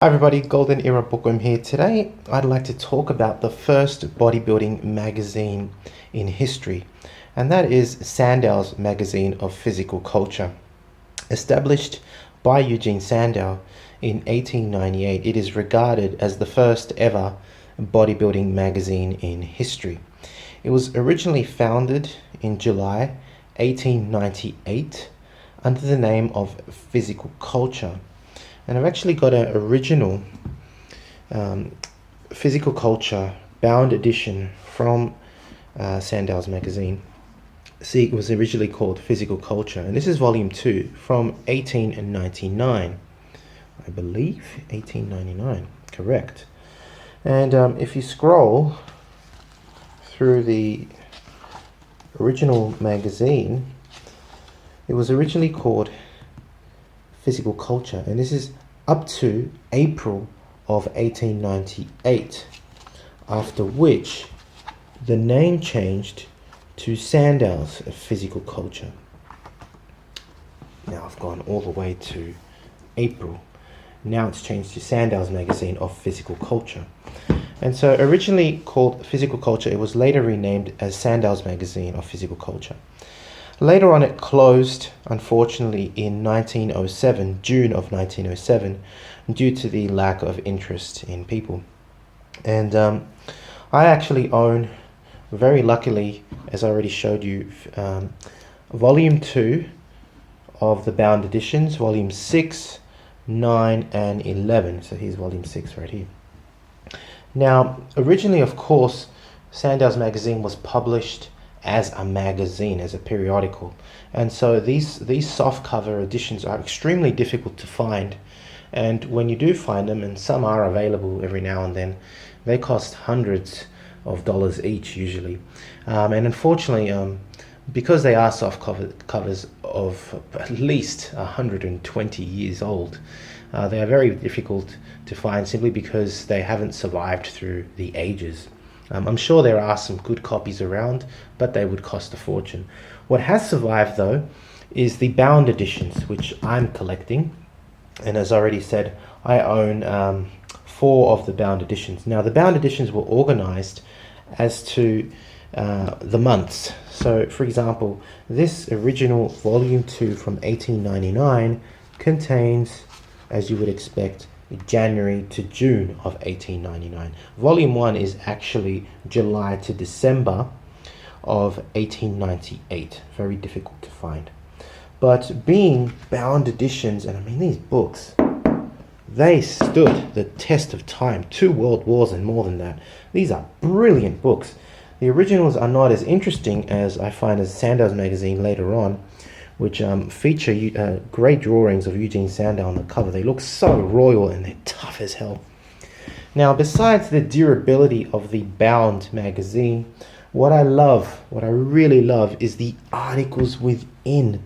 Hi everybody, Golden Era Bookworm here. Today I'd like to talk about the first bodybuilding magazine in history, and that is Sandow's Magazine of Physical Culture. Established by Eugene Sandow in 1898, it is regarded as the first ever bodybuilding magazine in history. It was originally founded in July 1898 under the name of Physical Culture. And I've actually got an original Physical Culture bound edition from Sandow's magazine. See, it was originally called Physical Culture, and this is volume 2 from 1899. I believe 1899, correct. And if you scroll through the original magazine, it was originally called Physical Culture, and this is up to April of 1898, after which the name changed to Sandow's Physical Culture. Now I've gone all the way to April. Now it's changed to Sandow's Magazine of Physical Culture. And so originally called Physical Culture, it was later renamed as Sandow's Magazine of Physical Culture. Later on, it closed, unfortunately, in 1907, June of 1907, due to the lack of interest in people. And I actually own, very luckily, as I already showed you, volume 2 of the bound editions, volume 6, 9, and 11. So here's volume 6 right here. Now, originally, of course, Sandow's magazine was published as a magazine, as a periodical, and so these softcover editions are extremely difficult to find, and when you do find them, and some are available every now and then, they cost hundreds of dollars each usually, and unfortunately, because they are soft covers of at least 120 years old, they are very difficult to find simply because they haven't survived through the ages. I'm sure there are some good copies around, but they would cost a fortune. What has survived, though, is the bound editions, which I'm collecting. And as I already said, I own 4 of the bound editions. Now, the bound editions were organized as to the months. So, for example, this original volume 2 from 1899 contains, as you would expect, January to June of 1899. Volume 1 is actually July to December of 1898. Very difficult to find. But being bound editions, and I mean these books, they stood the test of time. 2 world wars and more than that. These are brilliant books. The originals are not as interesting as I find as Sandow's magazine later on, which feature great drawings of Eugene Sandow on the cover. They look so royal and they're tough as hell. Now, besides the durability of the bound magazine, what I really love, is the articles within.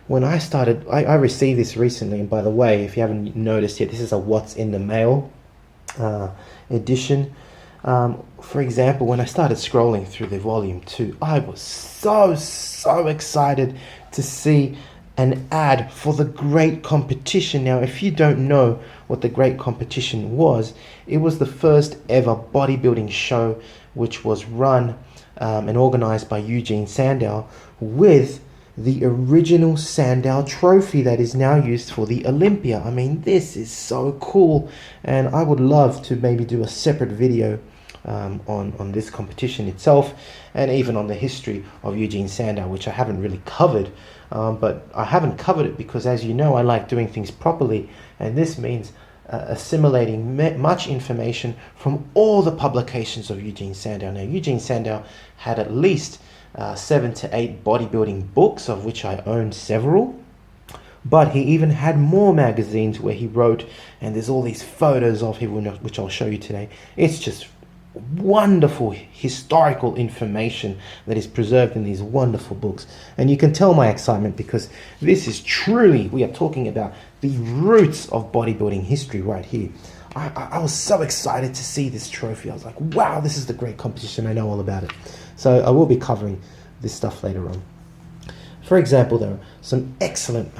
When I started, I received this recently, and by the way, if you haven't noticed yet, this is a What's in the Mail edition. For example, when I started scrolling through the volume 2, I was so excited to see an ad for the Great Competition. Now, if you don't know what the Great Competition was, it was the first ever bodybuilding show which was run and organized by Eugene Sandow, with the original Sandow trophy that is now used for the Olympia. I mean, this is so cool, and I would love to maybe do a separate video on this competition itself, and even on the history of Eugene Sandow, which I haven't really covered. But I haven't covered it because, as you know, I like doing things properly, and this means assimilating much information from all the publications of Eugene Sandow. Now, Eugene Sandow had at least 7 to 8 bodybuilding books, of which I own several. But he even had more magazines where he wrote, and there's all these photos of him, which I'll show you today. It's just wonderful historical information that is preserved in these wonderful books, and you can tell my excitement because this is truly, we are talking about the roots of bodybuilding history right here. I was so excited to see this trophy. I was like, wow, this is the Great Competition. I know all about it. So I will be covering this stuff later on. For example, there are some excellent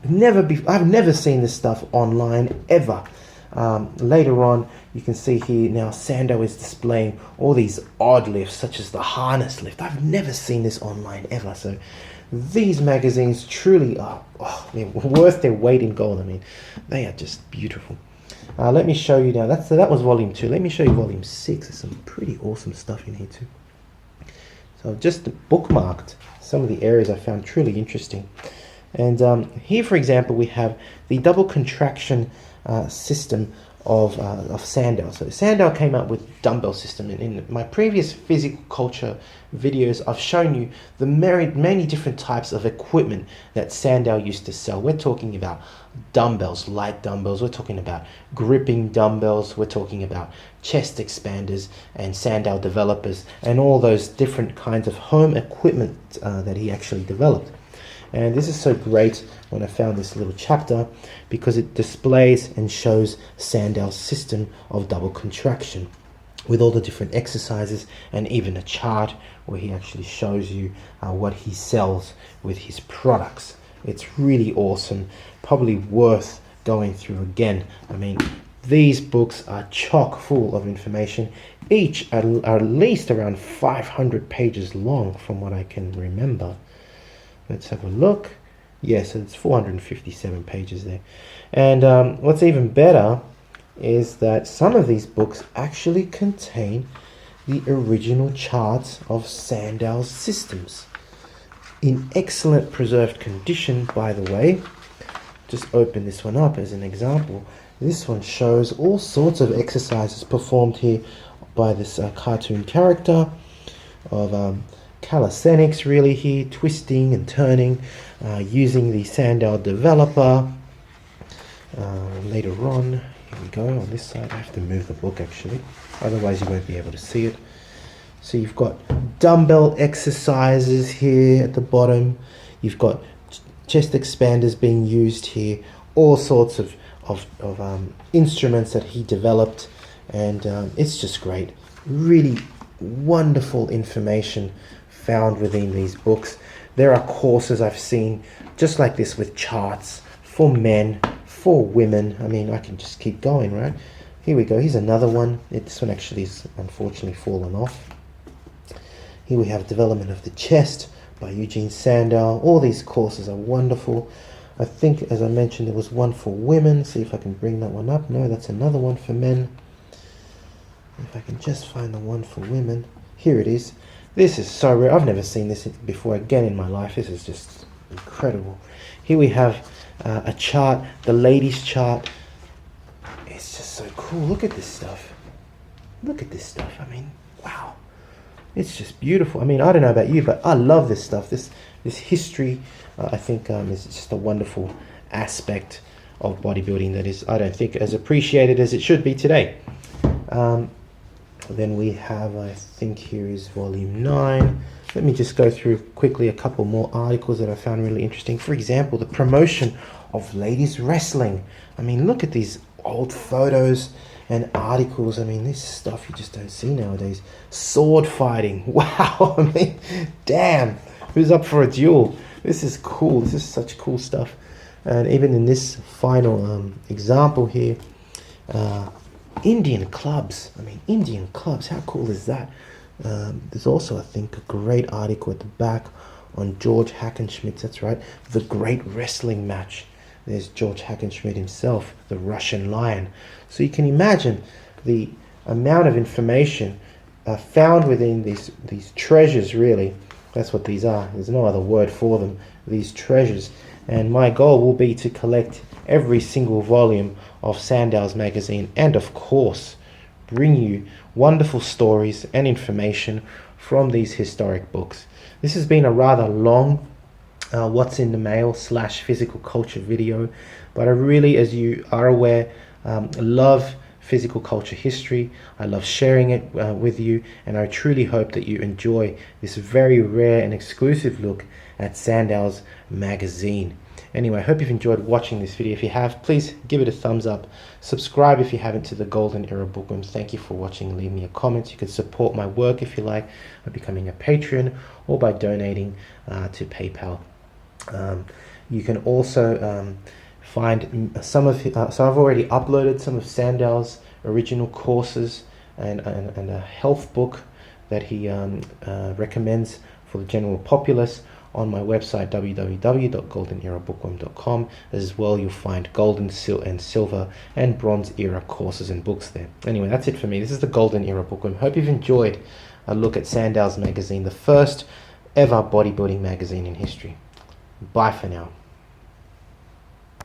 I've never seen this stuff online ever. Later on, you can see here now Sandow is displaying all these odd lifts, such as the harness lift. I've never seen this online ever. So these magazines truly are they're worth their weight in gold. I mean, they are just beautiful. Let me show you now. That was volume 2. Let me show you volume 6. There's some pretty awesome stuff in here too. So I've just bookmarked some of the areas I found truly interesting. And here, for example, we have the double contraction system of Sandow. So Sandow came up with dumbbell system. In my previous physical culture videos, I've shown you the many different types of equipment that Sandow used to sell. We're talking about dumbbells, light dumbbells. We're talking about gripping dumbbells. We're talking about chest expanders and Sandow developers and all those different kinds of home equipment that he actually developed. And this is so great when I found this little chapter because it displays and shows Sandow's system of double contraction with all the different exercises and even a chart where he actually shows you what he sells with his products. It's really awesome, probably worth going through again. I mean, these books are chock full of information. Each are at least around 500 pages long from what I can remember. Let's have a look. Yes, it's 457 pages there. And what's even better is that some of these books actually contain the original charts of Sandow's systems in excellent preserved condition, by the way. Just open this one up as an example. This one shows all sorts of exercises performed here by this cartoon character of calisthenics, really, here, twisting and turning, using the Sandow developer. Later on, here we go, on this side, I have to move the book actually, otherwise you won't be able to see it. So you've got dumbbell exercises here at the bottom, you've got chest expanders being used here, all sorts of instruments that he developed, and it's just great. Really wonderful information found within these books. There are courses I've seen just like this with charts for men, for women. I mean, I can just keep going, right? Here we go. Here's another one. This one actually is unfortunately fallen off. Here we have Development of the Chest by Eugene Sandow. All these courses are wonderful. I think, as I mentioned, there was one for women. See if I can bring that one up. No, that's another one for men. If I can just find the one for women. Here it is. This is so rare. I've never seen this before again in my life. This is just incredible. Here we have a chart, the ladies chart. It's just so cool. Look at this stuff. Look at this stuff. I mean, wow. It's just beautiful. I mean, I don't know about you, but I love this stuff. This history, I think, is just a wonderful aspect of bodybuilding that is, I don't think, as appreciated as it should be today. Then we have, I think here is volume 9. Let me just go through quickly a couple more articles that I found really interesting. For example, the promotion of ladies wrestling. I mean, look at these old photos and articles. I mean, this stuff you just don't see nowadays. Sword fighting. Wow. I mean, damn. Who's up for a duel? This is cool. This is such cool stuff. And even in this final example here, Indian clubs. I mean, Indian clubs. How cool is that? There's also, I think, a great article at the back on George Hackenschmidt. That's right. The Great Wrestling Match. There's George Hackenschmidt himself, the Russian Lion. So you can imagine the amount of information found within these treasures, really. That's what these are. There's no other word for them. These treasures. And my goal will be to collect every single volume of Sandow's magazine and, of course, bring you wonderful stories and information from these historic books. This has been a rather long What's in the Mail / physical culture video, but I really, as you are aware, love physical culture history. I love sharing it with you, and I truly hope that you enjoy this very rare and exclusive look at Sandow's magazine. Anyway, I hope you've enjoyed watching this video. If you have, please give it a thumbs up. Subscribe if you haven't to the Golden Era Bookworms. Thank you for watching. Leave me a comment. You can support my work if you like by becoming a patron or by donating to PayPal. You can also find some of so I've already uploaded some of Sandow's original courses and a health book that he recommends for the general populace on my website www.goldenerabookworm.com. As well, you'll find golden, and silver and bronze era courses and books there. Anyway, that's it for me. This is the Golden Era Bookworm. Hope you've enjoyed a look at Sandow's magazine, the first ever bodybuilding magazine in history. Bye for now.